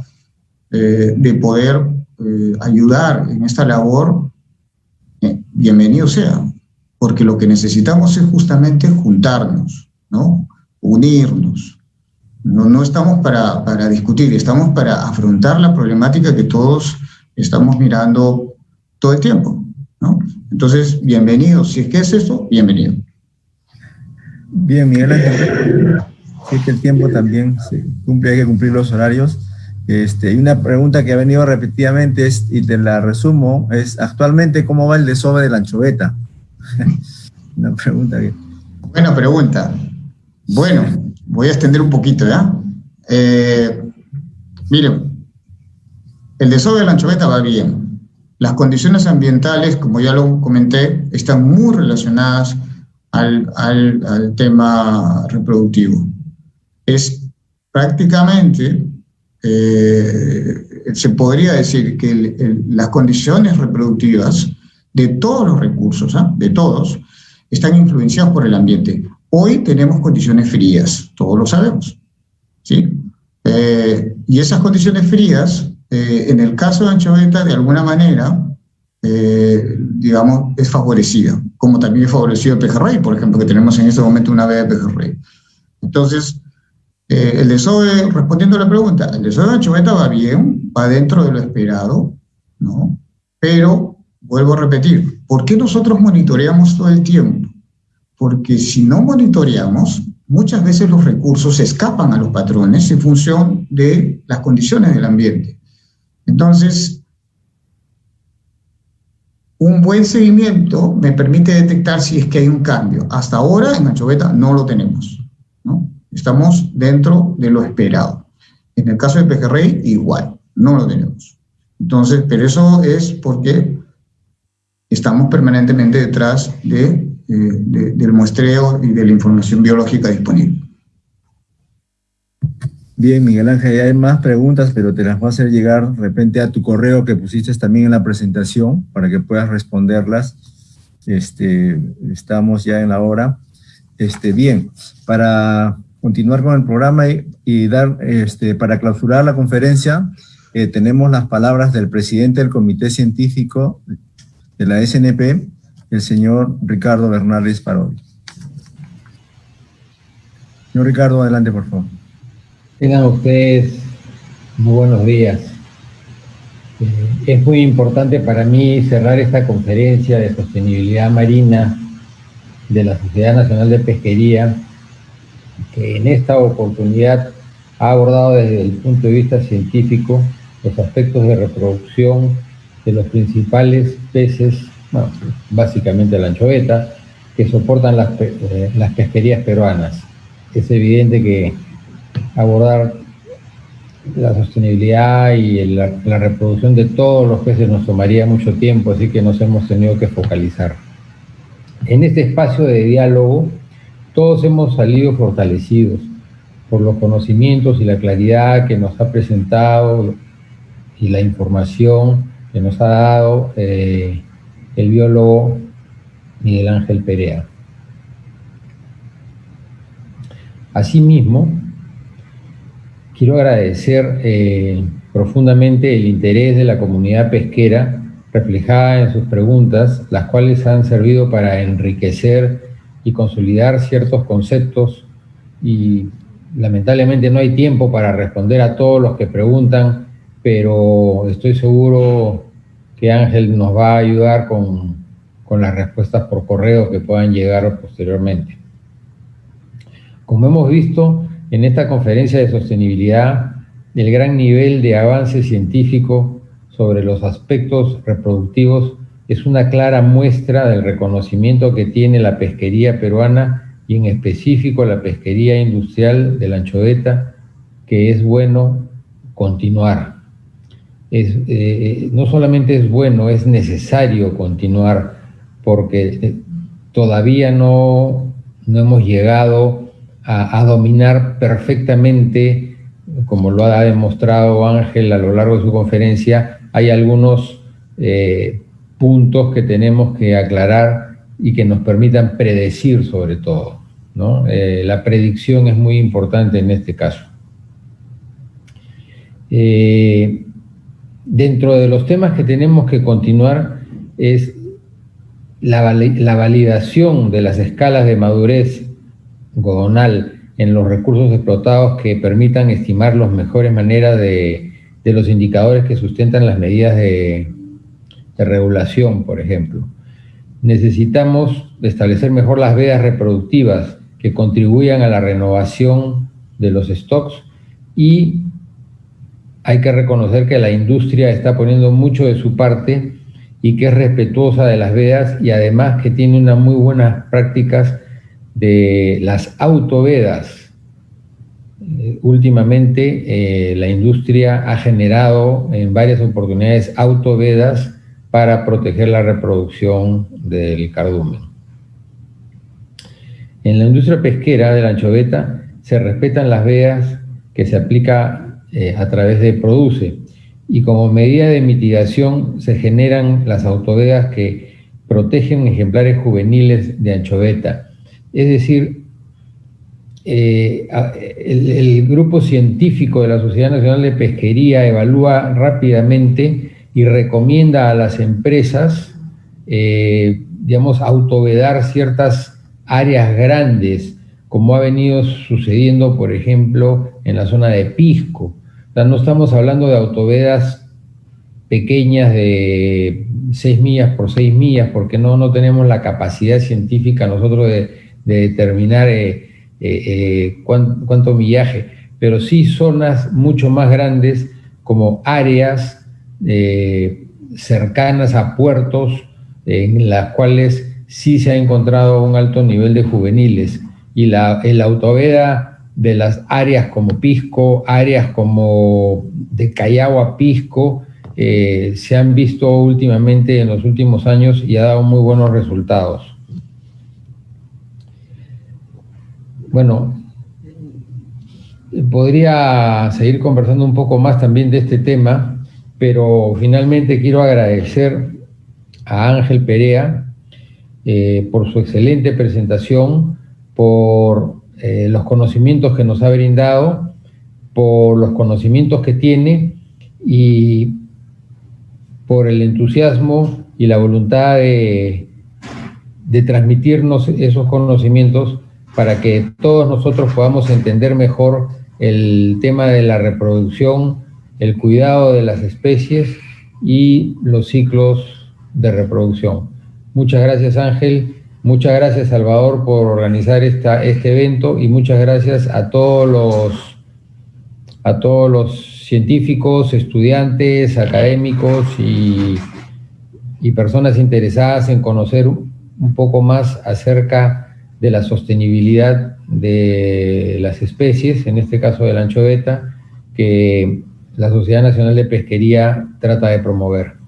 de poder ayudar en esta labor, bienvenido sea, porque lo que necesitamos es justamente juntarnos, ¿no? Unirnos. No estamos para discutir, estamos para afrontar la problemática que todos estamos mirando todo el tiempo, ¿no? Entonces, bienvenido. Si es que es esto, bienvenido. Bien, Miguel Ángel, sí que el tiempo también se cumple, hay que cumplir los horarios. Y una pregunta que ha venido repetidamente y te la resumo, es actualmente ¿cómo va el desove de la anchoveta? Una pregunta que... Buena pregunta. Bueno, voy a extender un poquito, ¿ya? Miren, el desove de la anchoveta va bien. Las condiciones ambientales, como ya lo comenté, están muy relacionadas al tema reproductivo. Es prácticamente, se podría decir que las condiciones reproductivas de todos los recursos, de todos, están influenciados por el ambiente. Hoy tenemos condiciones frías, todos lo sabemos, ¿sí? Y esas condiciones frías, en el caso de anchoveta, de alguna manera, digamos, es favorecida, como también es favorecido el pejerrey, por ejemplo, que tenemos en este momento una veda de pejerrey. Entonces, el desove, respondiendo a la pregunta, el desove de anchoveta va bien, va dentro de lo esperado, ¿no? Pero, vuelvo a repetir, ¿por qué nosotros monitoreamos todo el tiempo? Porque si no monitoreamos, muchas veces los recursos escapan a los patrones en función de las condiciones del ambiente. Entonces, un buen seguimiento me permite detectar si es que hay un cambio. Hasta ahora en anchoveta no lo tenemos, ¿no? Estamos dentro de lo esperado. En el caso de pejerrey, igual, no lo tenemos. Entonces, pero eso es porque estamos permanentemente detrás del muestreo y de la información biológica disponible. Bien, Miguel Ángel, ya hay más preguntas, pero te las voy a hacer llegar de repente a tu correo que pusiste también en la presentación para que puedas responderlas. Estamos ya en la hora. Bien, para continuar con el programa y dar, para clausurar la conferencia, tenemos las palabras del presidente del Comité Científico de la SNP, el señor Ricardo Bernales Parodi. Señor Ricardo, adelante, por favor. Tengan ustedes muy buenos días. Es muy importante para mí cerrar esta conferencia de sostenibilidad marina de la Sociedad Nacional de Pesquería, que en esta oportunidad ha abordado desde el punto de vista científico los aspectos de reproducción de los principales peces, bueno, básicamente la anchoveta, que soportan las pesquerías peruanas. Es evidente que abordar la sostenibilidad y la reproducción de todos los peces nos tomaría mucho tiempo, así que nos hemos tenido que focalizar. En este espacio de diálogo, todos hemos salido fortalecidos por los conocimientos y la claridad que nos ha presentado y la información que nos ha dado el biólogo Miguel Ángel Perea. Asimismo, quiero agradecer profundamente el interés de la comunidad pesquera reflejada en sus preguntas, las cuales han servido para enriquecer y consolidar ciertos conceptos, y lamentablemente no hay tiempo para responder a todos los que preguntan, pero estoy seguro que Ángel nos va a ayudar con las respuestas por correo que puedan llegar posteriormente. Como hemos visto en esta conferencia de sostenibilidad, el gran nivel de avance científico sobre los aspectos reproductivos es una clara muestra del reconocimiento que tiene la pesquería peruana y en específico la pesquería industrial de la anchoveta, que es bueno continuar. No solamente es bueno, es necesario continuar, porque todavía no hemos llegado a dominar perfectamente, como lo ha demostrado Ángel a lo largo de su conferencia. Hay algunos puntos que tenemos que aclarar y que nos permitan predecir sobre todo, ¿no? La predicción es muy importante en este caso. Dentro de los temas que tenemos que continuar es la validación de las escalas de madurez godonal en los recursos explotados que permitan estimar las mejores maneras de los indicadores que sustentan las medidas de regulación, por ejemplo. Necesitamos establecer mejor las vedas reproductivas que contribuyan a la renovación de los stocks, y hay que reconocer que la industria está poniendo mucho de su parte y que es respetuosa de las vedas, y además que tiene unas muy buenas prácticas de las autovedas. Últimamente la industria ha generado en varias oportunidades autovedas para proteger la reproducción del cardumen. En la industria pesquera de la anchoveta se respetan las vedas que se aplica a través de Produce, y como medida de mitigación se generan las autovedas que protegen ejemplares juveniles de anchoveta. Es decir, el grupo científico de la Sociedad Nacional de Pesquería evalúa rápidamente y recomienda a las empresas, digamos, autovedar ciertas áreas grandes, como ha venido sucediendo, por ejemplo, en la zona de Pisco. O sea, no estamos hablando de autovedas pequeñas de 6 millas por 6 millas, porque no tenemos la capacidad científica nosotros de determinar cuánto millaje, pero sí zonas mucho más grandes, como áreas cercanas a puertos, en las cuales sí se ha encontrado un alto nivel de juveniles, y la autoveda de las áreas como Pisco, áreas como de Callao a Pisco, se han visto últimamente en los últimos años y ha dado muy buenos resultados. Bueno, podría seguir conversando un poco más también de este tema, pero finalmente quiero agradecer a Ángel Perea por su excelente presentación, por los conocimientos que nos ha brindado, por los conocimientos que tiene y por el entusiasmo y la voluntad de transmitirnos esos conocimientos para que todos nosotros podamos entender mejor el tema de la reproducción, el cuidado de las especies y los ciclos de reproducción. Muchas gracias, Ángel. Muchas gracias, Salvador, por organizar este evento, y muchas gracias a todos los científicos, estudiantes, académicos y personas interesadas en conocer un poco más acerca de la sostenibilidad de las especies, en este caso de la anchoveta, que la Sociedad Nacional de Pesquería trata de promover.